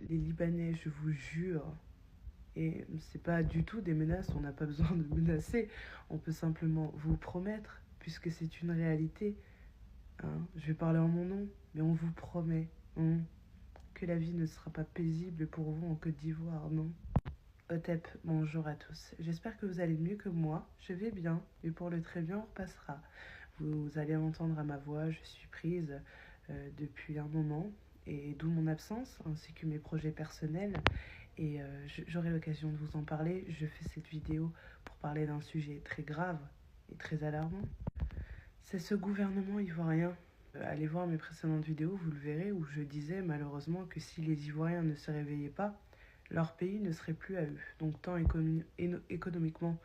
les Libanais, je vous jure, et c'est pas du tout des menaces, on n'a pas besoin de menacer, on peut simplement vous promettre, puisque c'est une réalité, hein, je vais parler en mon nom, mais on vous promet que la vie ne sera pas paisible pour vous en Côte d'Ivoire, non. Otep, bonjour à tous. J'espère que vous allez mieux que moi. Je vais bien, et pour le très bien, on repassera. Vous allez entendre à ma voix, je suis prise depuis un moment, et d'où mon absence, ainsi que mes projets personnels. Et j'aurai l'occasion de vous en parler. Je fais cette vidéo pour parler d'un sujet très grave et très alarmant. C'est ce gouvernement ivoirien. Allez voir mes précédentes vidéos, vous le verrez, où je disais malheureusement que si les Ivoiriens ne se réveillaient pas, leur pays ne serait plus à eux. Donc tant économiquement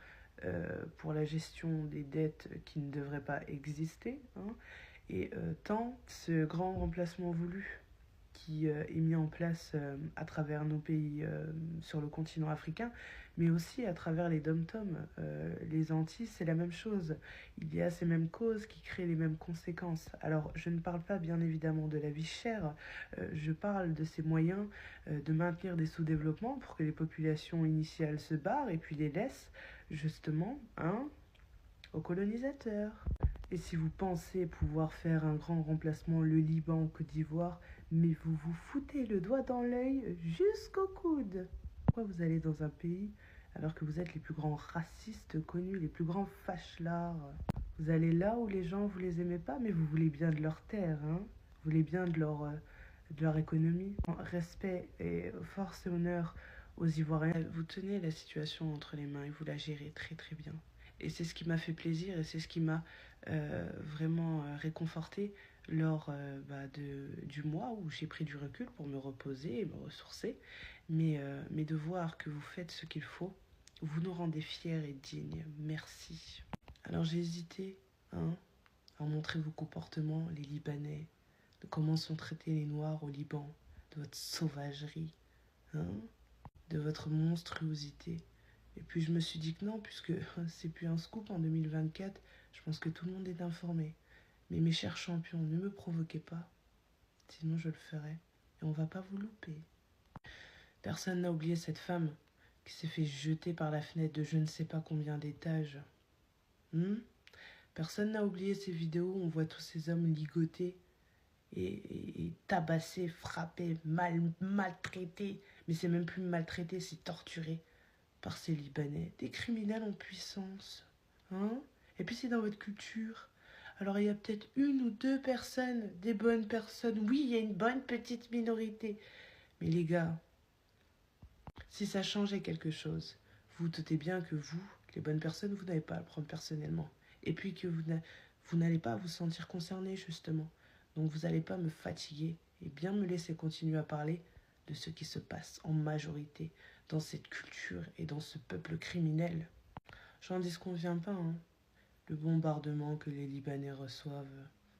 pour la gestion des dettes qui ne devraient pas exister, hein, et tant ce grand remplacement voulu qui est mis en place à travers nos pays sur le continent africain, mais aussi à travers les dom-toms. Les Antilles, c'est la même chose. Il y a ces mêmes causes qui créent les mêmes conséquences. Alors, je ne parle pas bien évidemment de la vie chère, je parle de ces moyens de maintenir des sous-développements pour que les populations initiales se barrent et puis les laissent justement aux colonisateurs. Et si vous pensez pouvoir faire un grand remplacement, le Liban ou Côte d'Ivoire, mais vous vous foutez le doigt dans l'œil jusqu'au coude. Pourquoi vous allez dans un pays alors que vous êtes les plus grands racistes connus, les plus grands fâchelards? Vous allez là où les gens, vous les aimez pas, mais vous voulez bien de leur terre, hein? Vous voulez bien de leur économie. Respect et force et honneur aux Ivoiriens. Vous tenez la situation entre les mains et vous la gérez très très bien. Et c'est ce qui m'a fait plaisir et c'est ce qui m'a vraiment réconforté lors du mois où j'ai pris du recul pour me reposer et me ressourcer. Mais de voir que vous faites ce qu'il faut, vous nous rendez fiers et dignes. Merci. Alors j'ai hésité à montrer vos comportements, les Libanais, de comment sont traités les Noirs au Liban, de votre sauvagerie, de votre monstruosité. Et puis je me suis dit que non, puisque c'est plus un scoop en 2024, je pense que tout le monde est informé. Mais mes chers champions, ne me provoquez pas, sinon je le ferai. Et on va pas vous louper. Personne n'a oublié cette femme qui s'est fait jeter par la fenêtre de je ne sais pas combien d'étages. Personne n'a oublié ces vidéos où on voit tous ces hommes ligotés et tabassés, frappés, maltraités. Mais c'est même plus maltraités, c'est torturés par ces Libanais, des criminels en puissance. Et puis c'est dans votre culture. Alors il y a peut-être une ou deux personnes, des bonnes personnes. Oui, il y a une bonne petite minorité. Mais les gars, si ça changeait quelque chose, vous doutez bien que vous, les bonnes personnes, vous n'allez pas à le prendre personnellement. Et puis que vous n'allez pas vous sentir concerné, justement. Donc vous n'allez pas me fatiguer et bien me laisser continuer à parler de ce qui se passe en majorité dans cette culture et dans ce peuple criminel. J'en disconviens pas, Le bombardement que les Libanais reçoivent,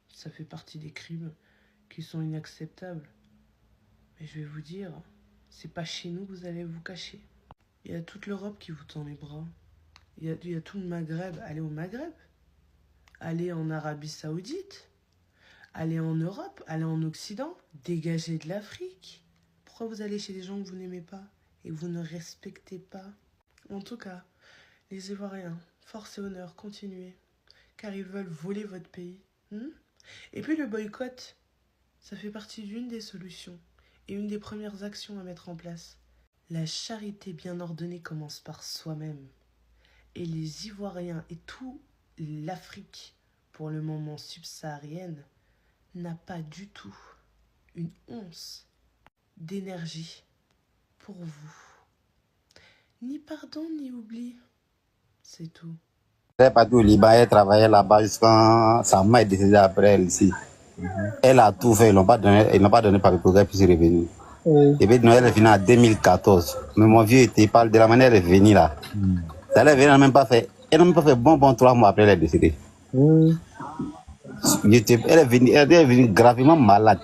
ça fait partie des crimes qui sont inacceptables. Mais je vais vous dire, c'est pas chez nous que vous allez vous cacher. Il y a toute l'Europe qui vous tend les bras. Il y a tout le Maghreb. Allez au Maghreb. Allez en Arabie Saoudite. Allez en Europe. Allez en Occident. Dégagez de l'Afrique. Pourquoi vous allez chez des gens que vous n'aimez pas et que vous ne respectez pas? En tout cas, les Ivoiriens, force et honneur, continuez. Car ils veulent voler votre pays. Et puis le boycott, ça fait partie d'une des solutions et une des premières actions à mettre en place. La charité bien ordonnée commence par soi-même. Et les Ivoiriens et toute l'Afrique, pour le moment subsaharienne, n'a pas du tout une once d'énergie pour vous. Ni pardon, ni oubli. C'est tout. Elle est partie au Liban, elle travaillait là-bas jusqu'à sa mère est décédée après elle ici. Elle a tout fait, ils n'ont pas donné papier pour qu'elle puisse revenir. Et puis elle est venue en 2014. Mais mon vieux, il parle de la manière elle est venue là. Elle est venue, elle n'a même pas fait bon 3 mois après elle est décédée. Elle est venue gravement malade.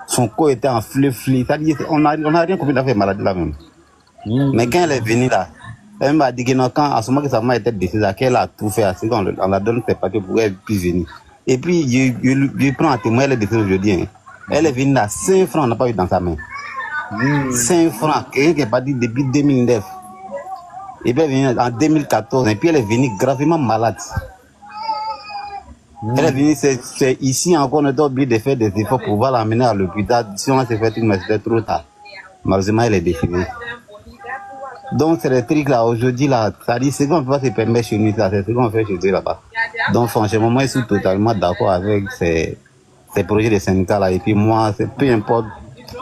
Son corps était en fleuve-fleuve. On n'a rien compris d'affaire maladie là même. Mais quand elle est venue là, elle m'a dit que non, quand à ce moment que sa mère était décédée, qu'elle a tout fait, on la donne ses papiers pour qu'elle puisse venir. Et puis je prends un témoin, elle est décédée aujourd'hui. Elle est venue là, 5 francs, on n'a pas eu dans sa main. 5 francs, quelqu'un qui est parti depuis 2009. Et puis elle est venue en 2014, et puis elle est venue gravement malade. Elle est venue, c'est ici encore, on était obligé de faire des efforts pour pouvoir l'amener à l'hôpital. Si on s'est fait mais c'était trop tard. Malheureusement, elle est décédée. Donc, c'est les trucs là, aujourd'hui là, ça dit, c'est qu'on ne peut pas se permettre chez nous, c'est ce qu'on fait chez eux là-bas. Donc, franchement, moi, je suis totalement d'accord avec ces projets de syndicats là. Et puis, moi, peu importe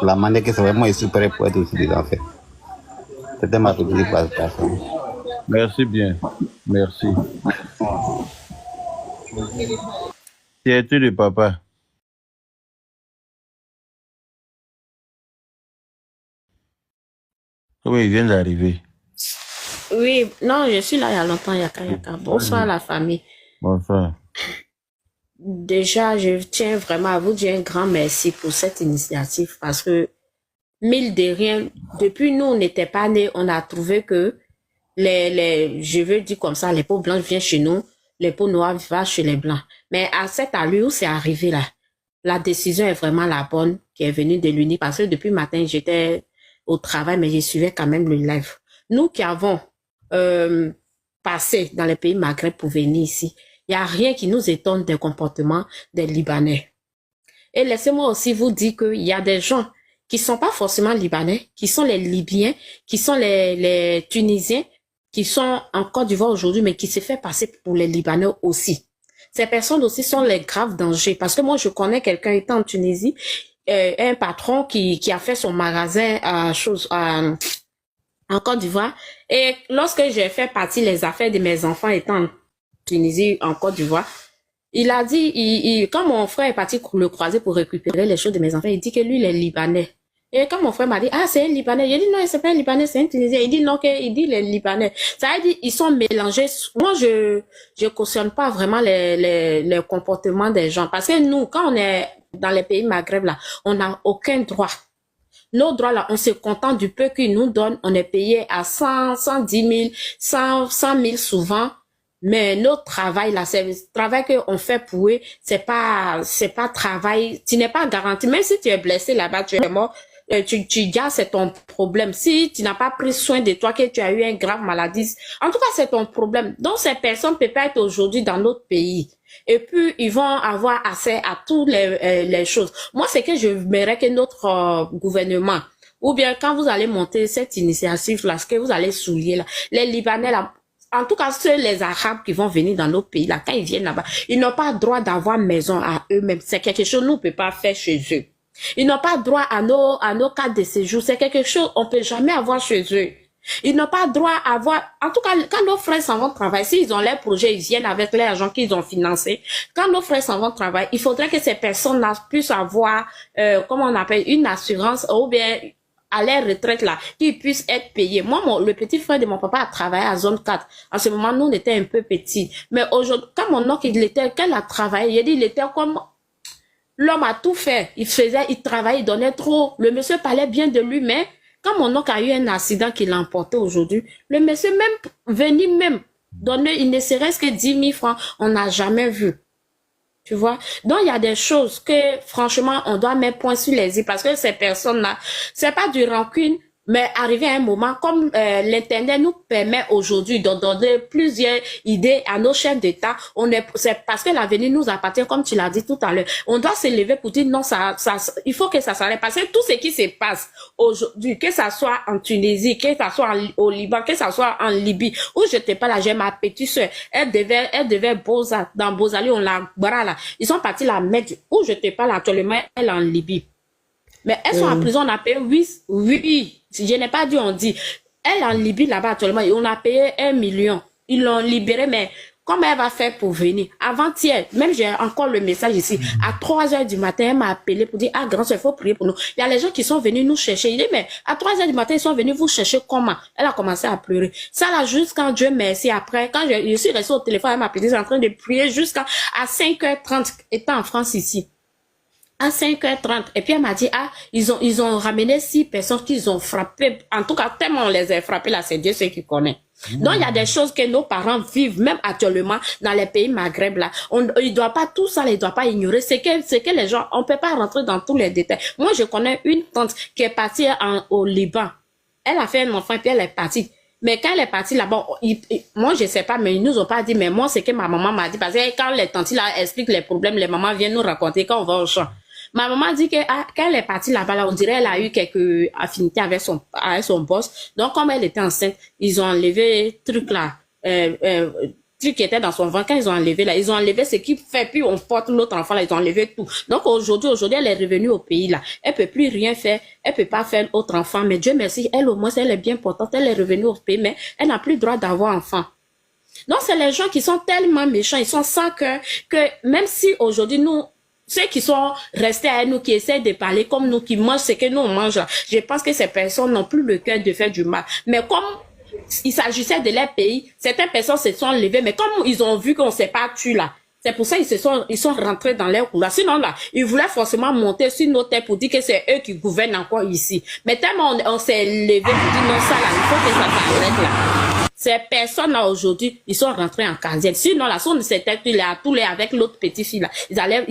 la manière que c'est vraiment, je suis prêt pour être aussi des enfants. C'était ma petite participation. Merci bien. Merci. Qui es-tu le papa? Oui, il vient d'arriver. Oui, non, je suis là il y a longtemps, Yaka. Bonsoir la famille. Bonsoir. Déjà, je tiens vraiment à vous dire un grand merci pour cette initiative parce que, mille de rien, depuis nous, on n'était pas nés, on a trouvé que je veux dire comme ça, les peaux blanches viennent chez nous, les peaux noires vont chez les blancs. Mais à cette allure où c'est arrivé là, la décision est vraiment la bonne qui est venue de l'UNI parce que depuis matin, j'étais au travail, mais je suivais quand même le live. Nous qui avons passé dans les pays Maghreb pour venir ici, il n'y a rien qui nous étonne des comportements des Libanais. Et laissez-moi aussi vous dire qu'il y a des gens qui ne sont pas forcément Libanais, qui sont les Libyens, qui sont les Tunisiens, qui sont en Côte d'Ivoire aujourd'hui, mais qui se fait passer pour les Libanais aussi. Ces personnes aussi sont les graves dangers. Parce que moi, je connais quelqu'un étant en Tunisie, un patron qui a fait son magasin en Côte d'Ivoire. Et lorsque j'ai fait partie les affaires de mes enfants étant en Tunisie, en Côte d'Ivoire, il a dit, quand mon frère est parti le croiser pour récupérer les choses de mes enfants, il dit que lui, il est Libanais. Et quand mon frère m'a dit, ah, c'est un Libanais, j'ai dit non, c'est pas un Libanais, c'est un Tunisien. Il dit non, il dit les Libanais. Ça veut dire, ils sont mélangés. Moi, je cautionne pas vraiment les comportements des gens. Parce que nous, quand on est dans les pays Maghreb, là, on n'a aucun droit. Nos droits, là, on se contente du peu qu'ils nous donnent. On est payé à 100, 110 000, 100 000 souvent. Mais notre travail, là, c'est le travail qu'on fait pour eux, c'est pas travail, tu n'es pas garanti. Même si tu es blessé là-bas, tu es mort, tu gardes, c'est ton problème. Si tu n'as pas pris soin de toi, que tu as eu une grave maladie, en tout cas, c'est ton problème. Donc, ces personnes peuvent pas être aujourd'hui dans notre pays. Et puis, ils vont avoir accès à toutes les choses. Moi, c'est que je verrais que notre gouvernement, ou bien quand vous allez monter cette initiative-là, ce que vous allez souligner là, les Libanais là, en tout cas, ceux les Arabes qui vont venir dans nos pays, là, quand ils viennent là-bas, ils n'ont pas droit d'avoir maison à eux-mêmes. C'est quelque chose nous ne peut pas faire chez eux. Ils n'ont pas droit à nos cartes de séjour. C'est quelque chose on peut jamais avoir chez eux. Ils n'ont pas droit à avoir, en tout cas, quand nos frères s'en vont travailler, s'ils ont leurs projets, ils viennent avec l'argent qu'ils ont financé. Quand nos frères s'en vont travailler, il faudrait que ces personnes-là puissent avoir, comment on appelle, une assurance ou bien à leur retraite là, qu'ils puissent être payés. Moi, le petit frère de mon papa a travaillé à zone 4. En ce moment, nous, on était un peu petits. Mais aujourd'hui, quand mon oncle, qu'elle a travaillé, il était comme, l'homme a tout fait. Il travaillait, il donnait trop. Le monsieur parlait bien de lui, mais quand mon oncle a eu un accident qui l'a emporté aujourd'hui, le monsieur même, venu même, donner, il ne serait-ce que 10 000 francs, on n'a jamais vu. Tu vois? Donc, il y a des choses que, franchement, on doit mettre point sur les i parce que ces personnes-là, c'est pas du rancune, mais arrivé à un moment, comme l'Internet nous permet aujourd'hui de donner plusieurs idées à nos chefs d'État, c'est parce que l'avenir nous appartient, comme tu l'as dit tout à l'heure. On doit se lever pour dire non, il faut que ça s'arrête. Parce que tout ce qui se passe aujourd'hui, que ça soit en Tunisie, que ça soit au Liban, que ça soit en Libye, où je te parle, j'ai ma petite soeur, elle devait dans Bozali, on la bras là. Ils sont partis la mettre, où je te parle actuellement, elle est en Libye. Mais elles sont en prison, on a payé 8, je n'ai pas dit, on dit. Elle en Libye là-bas actuellement, on a payé 1 million. Ils l'ont libérée, mais comment elle va faire pour venir? Avant-hier, même j'ai encore le message ici, à 3h du matin, elle m'a appelé pour dire, ah, grand, il faut prier pour nous. Il y a les gens qui sont venus nous chercher. Il dit, mais à 3h du matin, ils sont venus vous chercher comment? Elle a commencé à pleurer. Ça là, jusqu'à Dieu merci. Après, quand je suis restée au téléphone, elle m'a appelé, en train de prier jusqu'à 5h30, étant en France ici. À 5h30. Et puis elle m'a dit, ah, ils ont ramené 6 personnes qu'ils ont frappé. En tout cas, tellement on les a frappés là, c'est Dieu ceux qui connaît. Donc, il y a des choses que nos parents vivent, même actuellement, dans les pays Maghreb, là. Il doit pas, tout ça, il doit pas ignorer. C'est que les gens, on peut pas rentrer dans tous les détails. Moi, je connais une tante qui est partie au Liban. Elle a fait un enfant, puis elle est partie. Mais quand elle est partie là-bas, moi, je sais pas, mais ils nous ont pas dit, mais moi, c'est que ma maman m'a dit, parce que quand les tantes, là, expliquent les problèmes, les mamans viennent nous raconter quand on va au champ. Ma maman dit que quand elle est partie là-bas, là, on dirait qu'elle a eu quelques affinités avec son boss. Donc, comme elle était enceinte, ils ont enlevé truc là, truc qui était dans son ventre. Quand ils ont enlevé là, ils ont enlevé ce qui fait, puis on porte l'autre enfant là, ils ont enlevé tout. Donc, aujourd'hui, elle est revenue au pays là. Elle peut plus rien faire. Elle peut pas faire autre enfant. Mais Dieu merci, elle au moins, elle est bien portante. Elle est revenue au pays, mais elle n'a plus le droit d'avoir enfant. Donc, c'est les gens qui sont tellement méchants, ils sont sans cœur, que même si aujourd'hui, nous, ceux qui sont restés à nous, qui essaient de parler comme nous, qui mangent ce que nous on mange, je pense que ces personnes n'ont plus le cœur de faire du mal. Mais comme il s'agissait de leur pays, certaines personnes se sont levées, mais comme ils ont vu qu'on ne s'est pas tué là, c'est pour ça qu'ils sont rentrés dans leur couloir. Sinon là, ils voulaient forcément monter sur nos têtes pour dire que c'est eux qui gouvernent encore ici. Mais tellement on s'est levé pour dire non, ça là, il faut que ça s'arrête là. Ces personnes-là, aujourd'hui, ils sont rentrés en casier. Sinon, la son de ces têtes, il est à tous les avec l'autre petit fille, là.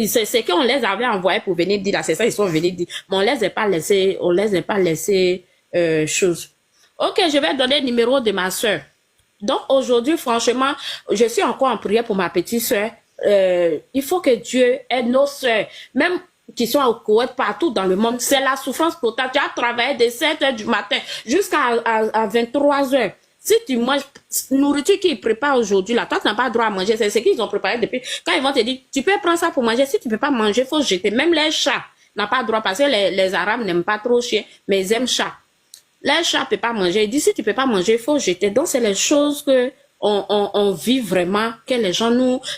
C'est qu'on les avait envoyés pour venir dire, là. C'est ça, ils sont venus dire. Mais on les a pas laissé, chose. Ok, je vais donner le numéro de ma soeur. Donc, aujourd'hui, franchement, je suis encore en prière pour ma petite soeur. Il faut que Dieu aide nos soeurs. Même qui sont au Koweït, partout dans le monde. C'est la souffrance totale. Tu as travaillé de 7 h du matin jusqu'à 23 h. Si tu manges nourriture qu'ils préparent aujourd'hui, là, toi, tu n'as pas le droit à manger. C'est ce qu'ils ont préparé depuis. Quand ils vont te dire, tu peux prendre ça pour manger. Si tu ne peux pas manger, il faut jeter. Même les chats n'ont pas le droit parce que les Arabes n'aiment pas trop chiens, mais ils aiment chat. Les chats ne peuvent pas manger. Ils disent, si tu ne peux pas manger, il faut jeter. Donc, c'est les choses que on vit vraiment, que les gens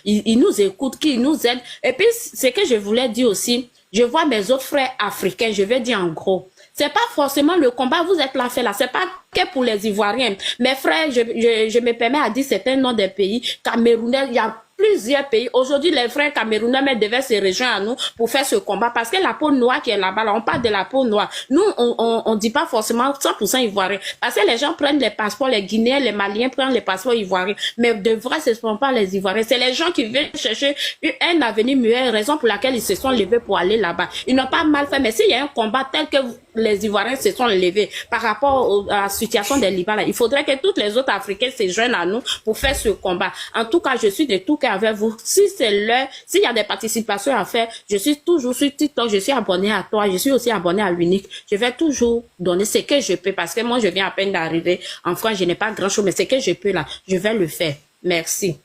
ils nous écoutent, qu'ils nous aident. Et puis, ce que je voulais dire aussi, je vois mes autres frères africains, je vais dire en gros. C'est pas forcément le combat, vous êtes là fait là, c'est pas que pour les Ivoiriens. Mes frères, je me permets à dire certains noms des pays, Camerounais, il y a plusieurs pays. Aujourd'hui, les frères camerounais devaient se rejoindre à nous pour faire ce combat parce que la peau noire qui est là-bas, là, on parle de la peau noire. Nous, on dit pas forcément 100% ivoirien parce que les gens prennent les passeports, les Guinéens, les Maliens prennent les passeports ivoiriens. Mais de vrai, ce ne sont pas les Ivoiriens. C'est les gens qui viennent chercher un avenir mieux, raison pour laquelle ils se sont levés pour aller là-bas. Ils n'ont pas mal fait, mais s'il y a un combat tel que les Ivoiriens se sont levés par rapport à la situation des Libanais, là, il faudrait que tous les autres Africains se joignent à nous pour faire ce combat. En tout cas, je suis de tout cœur avec vous. Si c'est l'heure, s'il y a des participations à faire, je suis toujours sur TikTok, je suis abonné à toi, je suis aussi abonné à l'Unique. Je vais toujours donner ce que je peux parce que moi, je viens à peine d'arriver en France, je n'ai pas grand chose, mais ce que je peux là, je vais le faire. Merci.